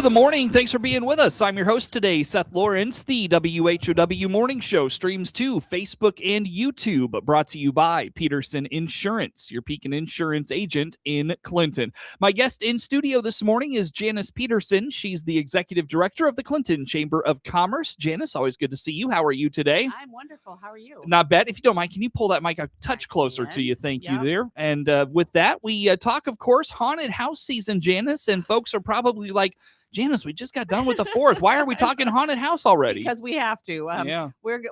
the morning. Thanks for being with us. I'm your host today, Seth Lawrence. The WHOW Morning Show streams to Facebook and YouTube, brought to you by Peterson Insurance, your Pekin Insurance agent in Clinton. My guest in studio this morning is Janice Petersen. She's the Executive Director of the Clinton Chamber of Commerce. Janice, always good to see you. How are you today? I'm wonderful. How are you? Not bad. If you don't mind, can you pull that mic a touch closer to you? Thank you there. And with that, we talk, of course, haunted house season, Janice, and folks are probably like, Janice, we just got done with the 4th. Why are we talking haunted house already? Because we have to.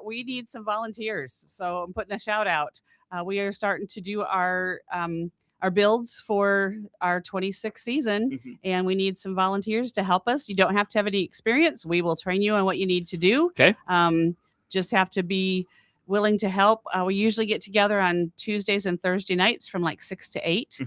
We need some volunteers. So I'm putting a shout out. We are starting to do our builds for our 26th season, and we need some volunteers to help us. You don't have to have any experience. We will train you on what you need to do. Okay. Just have to be willing to help. We usually get together on Tuesdays and Thursday nights from like 6 to 8.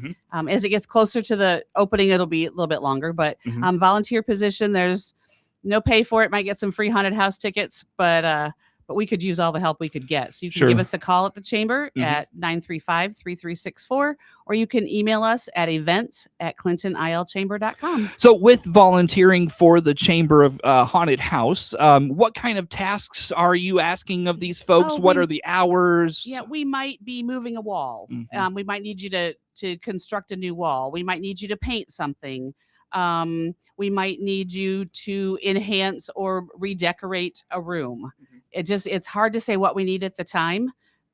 As it gets closer to the opening, it'll be a little bit longer, but volunteer position, there's no pay for it. Might get some free haunted house tickets, but we could use all the help we could get. So you can give us a call at the chamber at 935-3364, or you can email us at events@clintonilchamber.com. So with volunteering for the Chamber of Haunted House, what kind of tasks are you asking of these folks? What are the hours? Yeah, we might be moving a wall. We might need you to construct a new wall. We might need you to paint something. We might need you to enhance or redecorate a room. It's hard to say what we need at the time,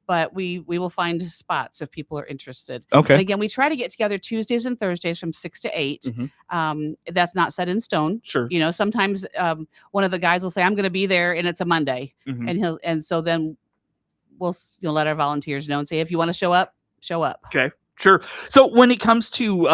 but we will find spots if people are interested. Okay. And again, we try to get together Tuesdays and Thursdays from 6 to 8. That's not set in stone. Sure. You know, sometimes one of the guys will say, I'm going to be there, and it's a Monday. And so then we'll let our volunteers know and say, if you want to show up, show up. Okay. Sure. So when it comes to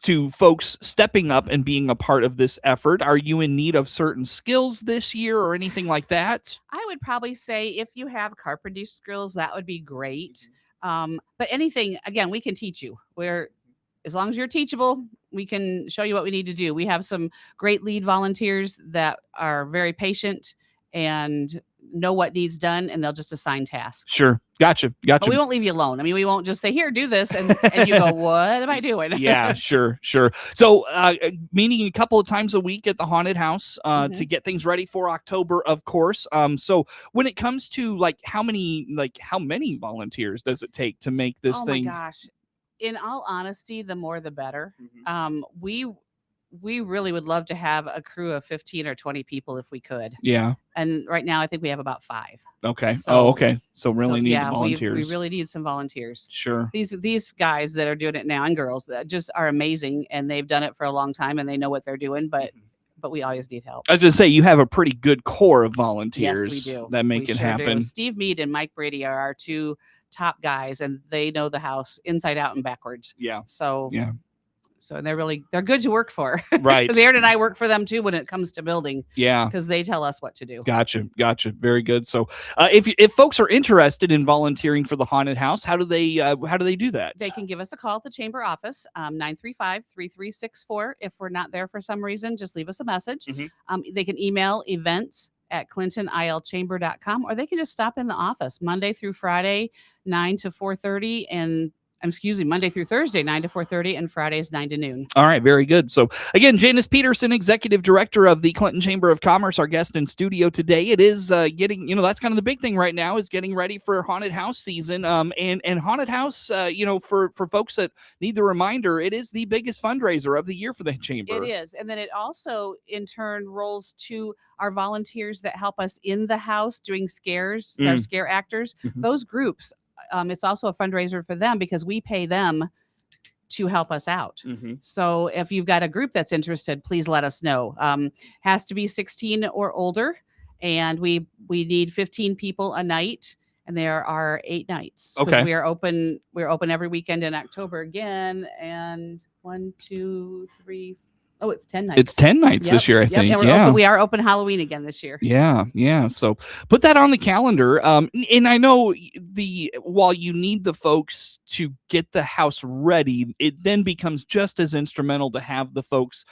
to folks stepping up and being a part of this effort, are you in need of certain skills this year or anything like that? I would probably say if you have carpentry skills, that would be great. But anything, again, we can teach you. As long as you're teachable, we can show you what we need to do. We have some great lead volunteers that are very patient and know what needs done, and they'll just assign tasks. Sure. Gotcha. But we won't leave you alone. I mean, we won't just say, here, do this. And you go, what am I doing? Yeah, sure. So meeting a couple of times a week at the haunted house to get things ready for October, of course. So when it comes to how many volunteers does it take to make this thing? Oh my gosh. In all honesty, the more the better. We really would love to have a crew of 15 or 20 people if we could. Yeah. And right now I think we have about 5. Okay. So really need volunteers. We really need some volunteers. Sure. These guys that are doing it now, and girls, that just are amazing, and they've done it for a long time and they know what they're doing, but we always need help. I was going to say, you have a pretty good core of volunteers. Yes, we do. That make it happen. Do. Steve Mead and Mike Brady are our 2 top guys, and they know the house inside out and backwards. Yeah. So they're good to work for. Right. Because Aaron and I work for them too when it comes to building. Yeah. Because they tell us what to do. Gotcha. Very good. So if folks are interested in volunteering for the haunted house, how do they do that? They can give us a call at the chamber office, 935-3364. If we're not there for some reason, just leave us a message. They can email events@clintonilchamber.com, or they can just stop in the office Monday through Friday, 9 to 4:30, and Monday through Thursday, 9 to 4:30, and Fridays, 9 to noon. All right, very good. So again, Janice Petersen, Executive Director of the Clinton Chamber of Commerce, our guest in studio today. It is getting, that's kind of the big thing right now, is getting ready for haunted house season. And haunted house, for folks that need the reminder, it is the biggest fundraiser of the year for the chamber. It is. And then it also in turn rolls to our volunteers that help us in the house doing scares, our scare actors, those groups. It's also a fundraiser for them because we pay them to help us out. So if you've got a group that's interested, please let us know. Has to be 16 or older, and we need 15 people a night, and there are 8 nights. Okay. We're open every weekend in October again, and 1, 2, 3. Oh, it's 10 nights. It's 10 nights this year, I think. And we are open Halloween again this year. Yeah. So put that on the calendar. And I know while you need the folks to get the house ready, it then becomes just as instrumental to have the folks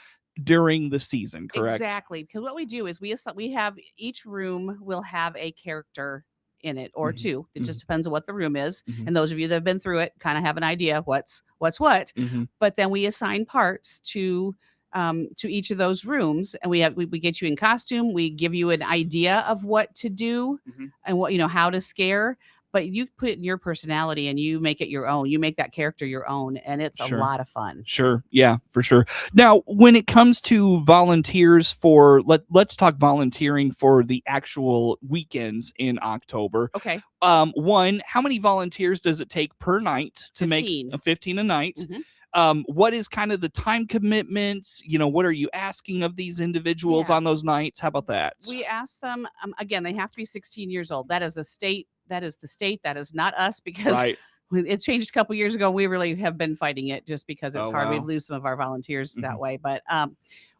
during the season, correct? Exactly. Because what we do is we have each room will have a character in it, or 2. It just depends on what the room is. And those of you that have been through it kind of have an idea what's what. But then we assign parts to to each of those rooms, and we get you in costume. We give you an idea of what to do and what how to scare. But you put it in your personality and you make it your own. You make that character your own, and it's a lot of fun. Sure. Yeah, for sure. Now, when it comes to volunteers for, let's talk volunteering for the actual weekends in October. Okay. One, how many volunteers does it take per night to 15. make 15 a night? What is kind of the time commitments? What are you asking of these individuals on those nights? How about that? We ask them, again, they have to be 16 years old. That is the state. That is not us, because it changed a couple years ago. We really have been fighting it just because it's hard. We've lose some of our volunteers that way. But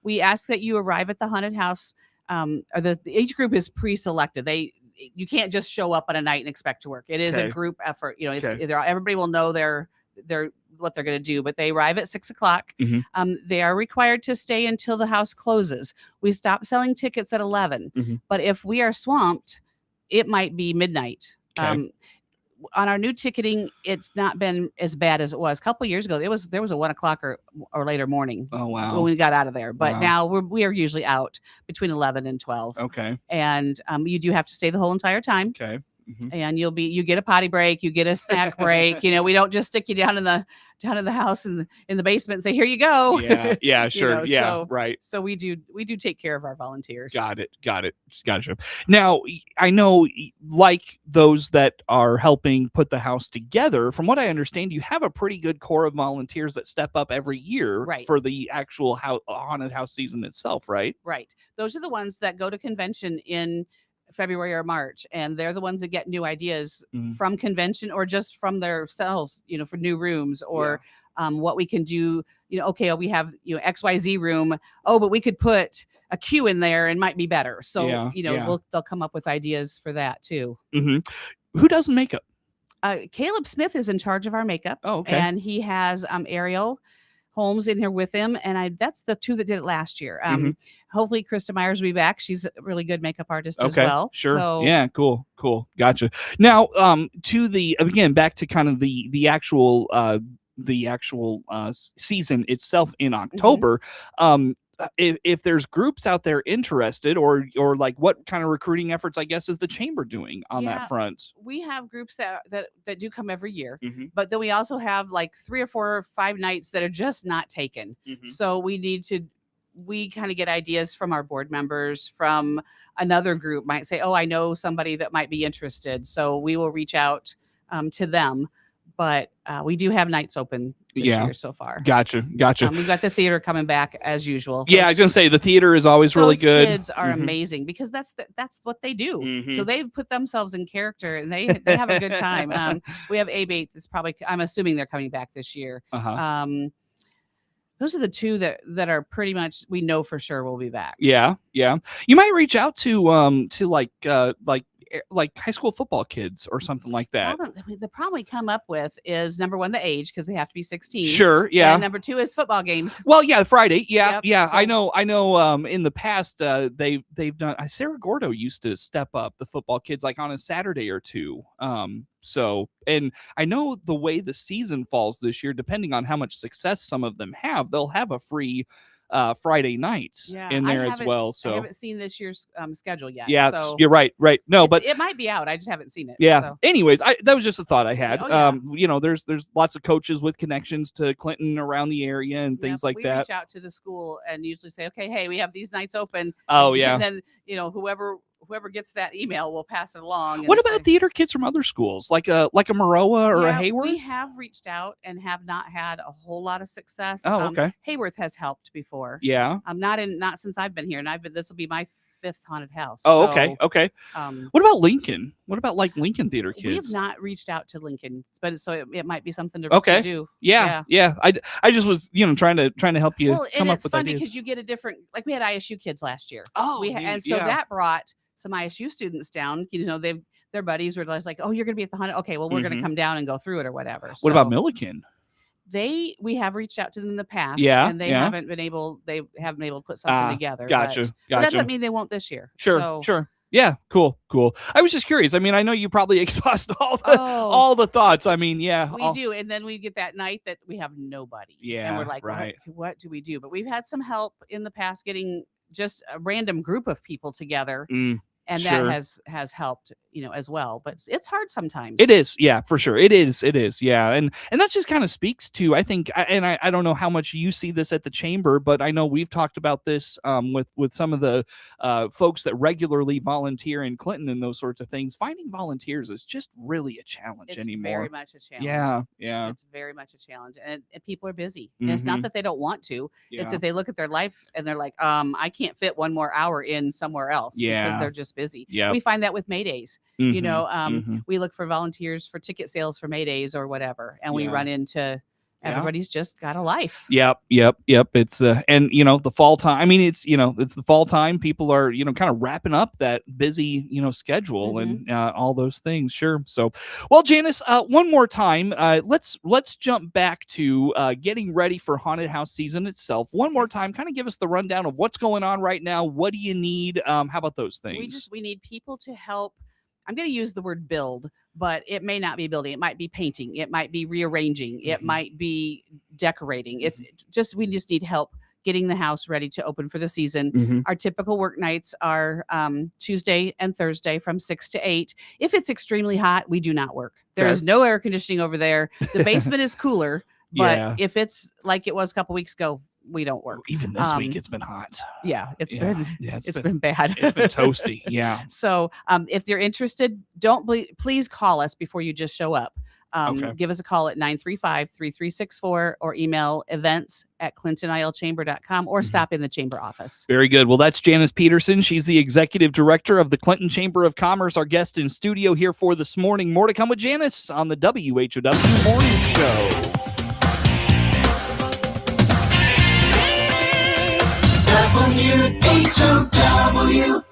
we ask that you arrive at the haunted house. Or the age group is pre-selected. You can't just show up on a night and expect to work. It is a group effort. Everybody will know what they're going to do, but they arrive at 6:00. They are required to stay until the house closes. We stop selling tickets at 11, but if we are swamped, it might be midnight. On our new ticketing, it's not been as bad as it was a couple years ago. There was a 1:00 or later morning. Oh wow! When we got out of there, but now we are usually out between 11 and 12. Okay. And you do have to stay the whole entire time. Okay. And you get a potty break, you get a snack break. We don't just stick you down in the house in the basement and say, here you go. Yeah, sure. Right. So we do take care of our volunteers. Got it. Gotcha. Now, I know, like those that are helping put the house together, from what I understand, you have a pretty good core of volunteers that step up every year for the actual haunted house season itself, right? Right. Those are the ones that go to convention in February or March, and they're the ones that get new ideas from convention or just from themselves, for new rooms or what we can do. Okay, we have XYZ room. Oh, but we could put a queue in there and might be better. So they'll come up with ideas for that too. Who does makeup? Caleb Smith is in charge of our makeup. Oh, okay. And he has Ariel Holmes in here with him, and that's the two that did it last year. Hopefully Krista Myers will be back. She's a really good makeup artist as well. Sure. So, yeah, cool. Gotcha. Now, back to kind of the actual season itself in October. If there's groups out there interested, or like, what kind of recruiting efforts, I guess, is the chamber doing on that front? We have groups that do come every year, but then we also have like 3 or 4 or 5 nights that are just not taken. So we kind of get ideas from our board members. From another group might say, oh, I know somebody that might be interested. So we will reach out to them. But we do have nights open this year so far. Gotcha. We've got the theater coming back as usual. I was going to say, the theater is always really good. Kids are amazing because that's what they do. So they put themselves in character and they have a good time. We have A-Bait that's probably, I'm assuming they're coming back this year. Those are the two that are pretty much, we know for sure will be back. Yeah. You might reach out to like high school football kids or something like that. The problem we come up with is, number one, the age, because they have to be 16. Sure, yeah. And number 2 is football games. Well, yeah, Friday. Yeah. So, I know. In the past, they've done. Sarah Gordo used to step up the football kids like on a Saturday or two. So, and I know the way the season falls this year, depending on how much success some of them have, they'll have a free Friday nights in there as well. So I haven't seen this year's schedule yet. Yeah, so you're right. No, but it might be out. I just haven't seen it. Yeah. So. Anyways, that was just a thought I had. Oh, there's lots of coaches with connections to Clinton around the area and things like that. We reach out to the school and usually say, okay, hey, we have these nights open. Oh yeah. And then whoever gets that email will pass it along. What about theater kids from other schools, like a Maroa or a Hayworth? We have reached out and have not had a whole lot of success. Oh, okay. Hayworth has helped before. Yeah. Not since I've been here, and this will be my 5th haunted house. Oh, okay. What about Lincoln? What about like Lincoln theater kids? We have not reached out to Lincoln, but so it might be something to do. Yeah. I just was trying to help you come up with ideas. It's fun because you get a different, like we had ISU kids last year. Oh, that brought some ISU students down. Their buddies were like, oh, you're going to be at the haunted. Okay, well, we're going to come down and go through it or whatever. What about Milliken? We have reached out to them in the past, and they haven't been able to put something together. Gotcha. But that doesn't mean they won't this year. Sure. Yeah, cool. I was just curious. I mean, I know you probably exhaust all the thoughts. I mean, yeah. We do. And then we get that night that we have nobody. And we're Yeah, like, right. what do we do? But we've had some help in the past getting just a random group of people together. And that Sure. has helped, as well. But it's hard sometimes. It is, yeah, for sure. It is, yeah, and that just kind of speaks to, I think, I don't know how much you see this at the chamber, but I know we've talked about this with some of the folks that regularly volunteer in Clinton and those sorts of things. Finding volunteers is just really a challenge anymore. Very much a challenge. Yeah. It's very much a challenge, and people are busy. And it's not that they don't want to; it's that they look at their life and they're like, I can't fit one more hour in somewhere else because they're just busy. Yeah, we find that with May Days. We look for volunteers for ticket sales for May Days or whatever, and we run into everybody's just got a life. Yep. It's and the fall time. I mean, it's it's the fall time. People are kind of wrapping up that busy schedule and all those things. Sure. So, well, Janice, one more time, let's jump back to getting ready for haunted house season itself. One more time, kind of give us the rundown of what's going on right now. What do you need? How about those things? We need people to help. I'm going to use the word build, but it may not be building. It might be painting. It might be rearranging. It might be decorating. It's just, we just need help getting the house ready to open for the season. Our typical work nights are Tuesday and Thursday from 6 to 8. If it's extremely hot, we do not work. There is no air conditioning over there. The basement is cooler, but if it's like it was a couple weeks ago, we don't work. Even this week, it's been hot. It's been bad. It's been toasty. Yeah. So if you're interested, please call us before you just show up. Give us a call at 935-3364 or email events@clintonilchamber.com or stop in the chamber office. Very good. Well, that's Janice Petersen. She's the executive director of the Clinton Chamber of Commerce, our guest in studio here for this morning. More to come with Janice on the WHOW Morning Show. WHOW.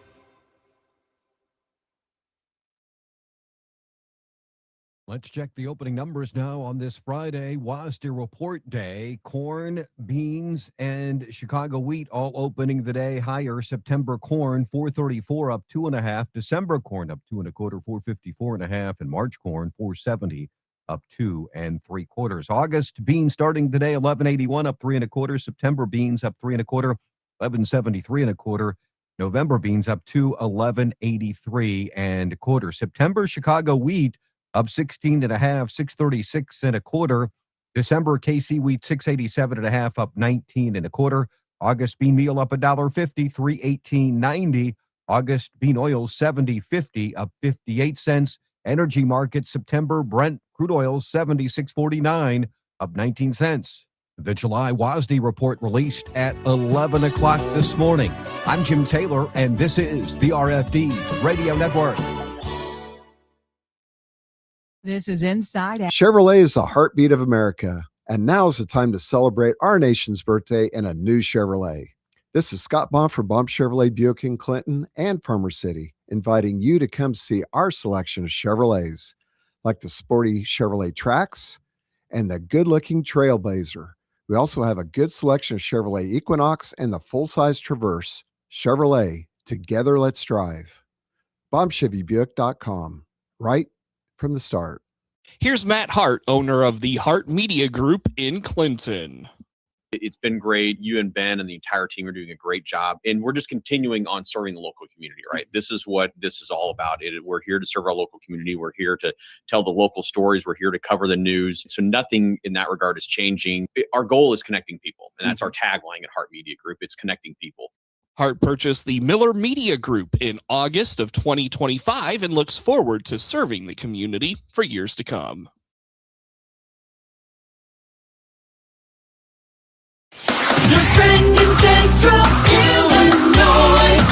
Let's check the opening numbers now on this Friday, WASDE report day. Corn, beans, and Chicago wheat all opening the day higher. September corn, 434 up 2.5. December corn up 2 1/4, 454.5. And March corn, 470 up 2 3/4. August beans starting today, 1181 up 3 1/4. September beans up 3 1/4. 1173 1/4. November beans up to 1183 1/4. September Chicago wheat up 16.5, 636 1/4. December KC wheat 687.5 up 19 1/4. August bean meal up $1.50, 318.90. August bean oil 70.50 up 58 cents. Energy market September Brent crude oil 76.49 up 19 cents. The July WASDE report released at 11 o'clock this morning. I'm Jim Taylor, and this is the RFD Radio Network. This is Inside Out. Chevrolet is the heartbeat of America, and now is the time to celebrate our nation's birthday in a new Chevrolet. This is Scott Baum from Baum Chevrolet Buick in Clinton and Farmer City, inviting you to come see our selection of Chevrolets, like the sporty Chevrolet Trax and the good-looking Trailblazer. We also have a good selection of Chevrolet Equinox and the full-size Traverse. Chevrolet, together let's drive. BaumChevyBuick.com, right from the start. Here's Matt Hart, owner of the Hart Media Group in Clinton. It's been great. You and Ben and the entire team are doing a great job. And we're just continuing on serving the local community, right? This is what this is all about. We're here to serve our local community. We're here to tell the local stories. We're here to cover the news. So nothing in that regard is changing. Our goal is connecting people. And that's our tagline at Hart Media Group. It's connecting people. Hart purchased the Miller Media Group in August of 2025 and looks forward to serving the community for years to come. Your friend in Central Illinois,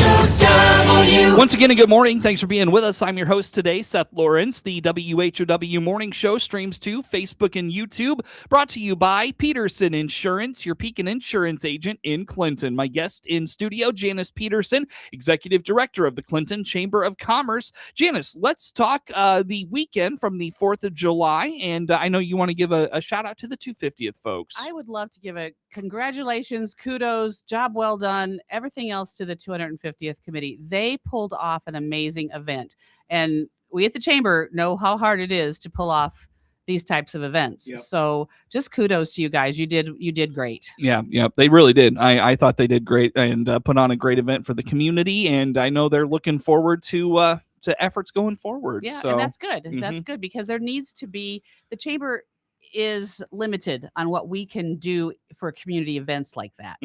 WHOW. Once again, a good morning. Thanks for being with us. I'm your host today, Seth Lawrence. The WHOW Morning Show streams to Facebook and YouTube, brought to you by Peterson Insurance, your Pekin Insurance agent in Clinton. My guest in studio, Janice Petersen, Executive Director of the Clinton Chamber of Commerce. Janice, let's talk the weekend from the 4th of July, and I know you want to give a shout out to the 250th folks. I would love to give a congratulations, kudos, job well done, everything else to the 250th committee. They pulled off an amazing event, and we at the chamber know how hard it is to pull off these types of events. Yep. So just kudos to you guys. You did great. Yeah, they really did. I thought they did great and put on a great event for the community, and I know they're looking forward to efforts going forward. Yeah, so, and that's good. That's good, because there needs to be, the chamber is limited on what we can do for community events like that.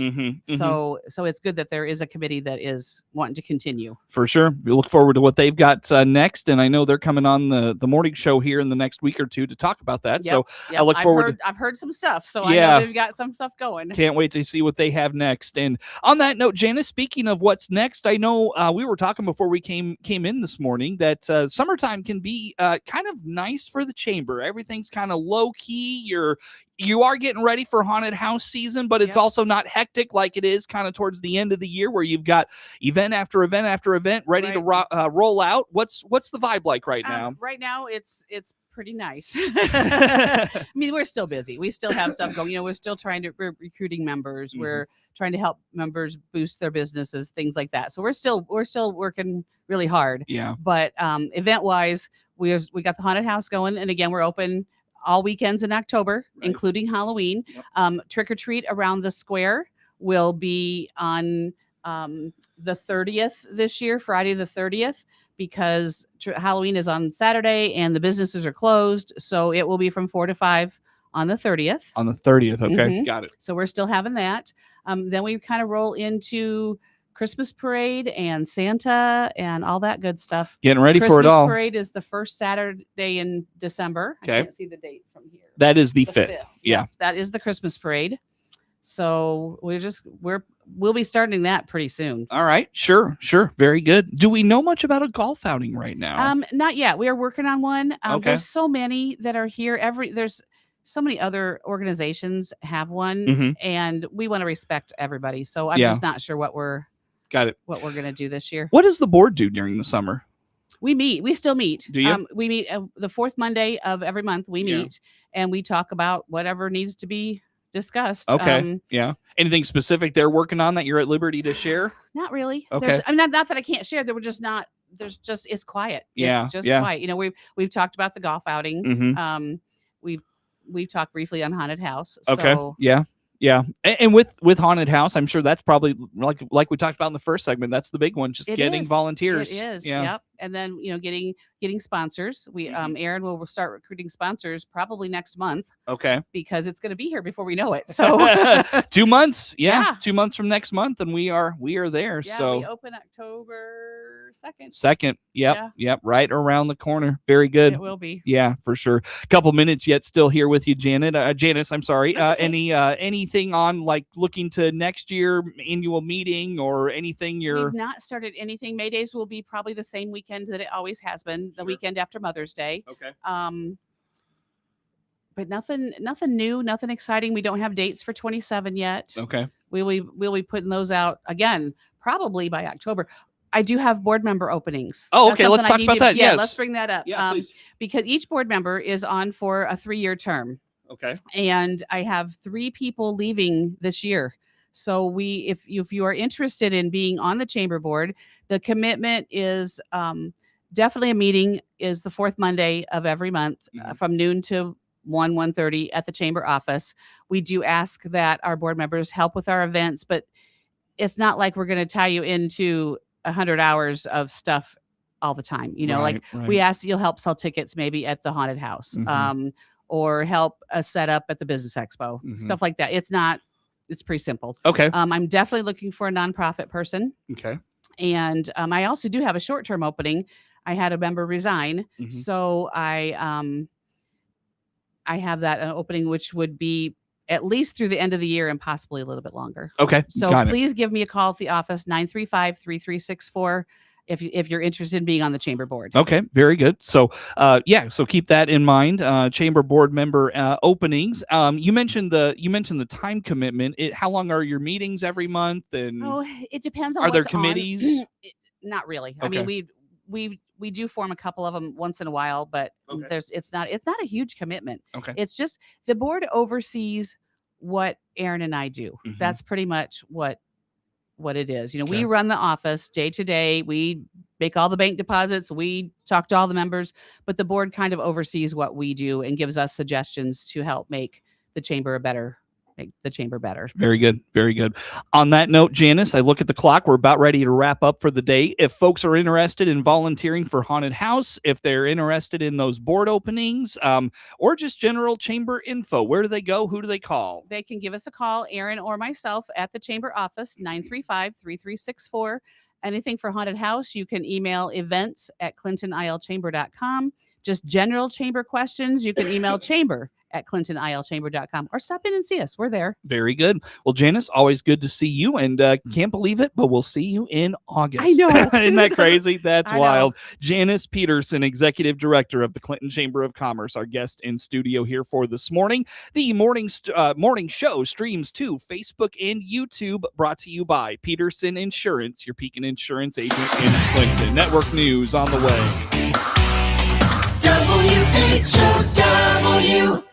So it's good that there is a committee that is wanting to continue. For sure. We look forward to what they've got next, and I know they're coming on the morning show here in the next week or two to talk about that. Yep, So yep. I look forward. I've heard some stuff, so Yeah. I know they've got some stuff going. Can't wait to see what they have next. And on that note, Janice, speaking of what's next, I know we were talking before we came in this morning that summertime can be kind of nice for the chamber. Everything's kind of low key. You are getting ready for haunted house season, but it's also not hectic like it is kind of towards the end of the year, where you've got event after event after event ready to roll out. What's the vibe like right now? Right now, it's pretty nice. I mean, we're still busy. We still have stuff going. We're still we're recruiting members. We're trying to help members boost their businesses, things like that. So we're still working really hard. Yeah. But event wise, we got the haunted house going, and again, we're open all weekends in October, including Halloween. Trick or treat around the square will be on the 30th this year, Friday the 30th, because Halloween is on Saturday and the businesses are closed. So it will be from 4 to 5 on the 30th. On the 30th. Okay. Got it. So we're still having that. Then we kind of roll into Christmas parade and Santa and all that good stuff. Getting ready for it all. Christmas parade is the first Saturday in December. Okay. I can't see the date from here. That is the 5th. Yeah. That is the Christmas parade. So we'll be starting that pretty soon. All right. Sure. Very good. Do we know much about a golf outing right now? Not yet. We are working on one. Okay. There's so many that are here. There's so many other organizations have one, and we want to respect everybody. So I'm just not sure what we're going to do this year. What does the board do during the summer? We still meet. Do you? We meet the fourth Monday of every month. We meet and we talk about whatever needs to be discussed. Okay. Anything specific they're working on that you're at liberty to share? Not really. Okay. Not that I can't share. It's quiet. Yeah. It's just quiet. We've talked about the golf outing. We've talked briefly on haunted house. Okay. So, Yeah. And with haunted house, I'm sure that's probably like we talked about in the first segment. That's the big one, just getting volunteers. It is. Yeah. Yep. And then, getting sponsors. We Aaron will start recruiting sponsors probably next month. Okay. Because it's going to be here before we know it. So 2 months. Yeah. 2 months from next month, and we are there. Yeah, so we open October 2nd. 2nd. Yep. Right around the corner. Very good. It will be. Yeah, for sure. Couple minutes yet still here with you, Janice, I'm sorry. That's okay. Anything on like looking to next year annual meeting or anything We've not started anything. May Days will be probably the same weekend that it always has been, the weekend after Mother's Day. Okay. But nothing new, nothing exciting. We don't have dates for 27 yet. Okay. We'll be putting those out again, probably by October. I do have board member openings. Oh, That's okay. Let's something talk about that. Yeah, Yes. let's bring that up. Yeah, please. Because each board member is on for a 3-year term. Okay. And I have 3 people leaving this year. So if you are interested in being on the chamber board, the commitment is definitely a meeting is the 4th Monday of every month from noon to 1:30 at the chamber office. We do ask that our board members help with our events, but it's not like we're going to tie you into 100 hours of stuff all the time. We ask that you'll help sell tickets maybe at the haunted house, or help us set up at the business expo, stuff like that. It's pretty simple. Okay. I'm definitely looking for a nonprofit person. Okay. And I also do have a short-term opening. I had a member resign. So I have that opening, which would be at least through the end of the year and possibly a little bit longer. Okay. So please give me a call at the office, 935-3364. if you're interested in being on the chamber board. Okay, very good. So, so keep that in mind. Chamber board member openings. You mentioned the time commitment. How long are your meetings every month? And Oh, it depends on are there what's on. committees? Not really. I Okay. mean, we do form a couple of them once in a while, but Okay. it's not a huge commitment. Okay. It's just the board oversees what Aaron and I do. Mhm. That's pretty much what it is. Okay. We run the office day to day. We make all the bank deposits. We talk to all the members, but the board kind of oversees what we do and gives us suggestions to help make the chamber better. Very good. Very good. On that note, Janice, I look at the clock. We're about ready to wrap up for the day. If folks are interested in volunteering for Haunted House, if they're interested in those board openings, or just general chamber info, where do they go? Who do they call? They can give us a call, Aaron or myself, at the chamber office, 935-3364. Anything for Haunted House, you can email events@clintonilchamber.com. Just general chamber questions, you can email chamber@clintonilchamber.com or stop in and see us. We're there. Very good. Well, Janice, always good to see you, and can't believe it, but we'll see you in August. I know. Isn't that crazy? That's I know. wild. Janice Petersen, Executive Director of the Clinton Chamber of Commerce, our guest in studio here for this morning. The morning show streams to Facebook and YouTube, brought to you by Peterson Insurance, your Pekin Insurance agent in Clinton. Network news on the way. WHOW.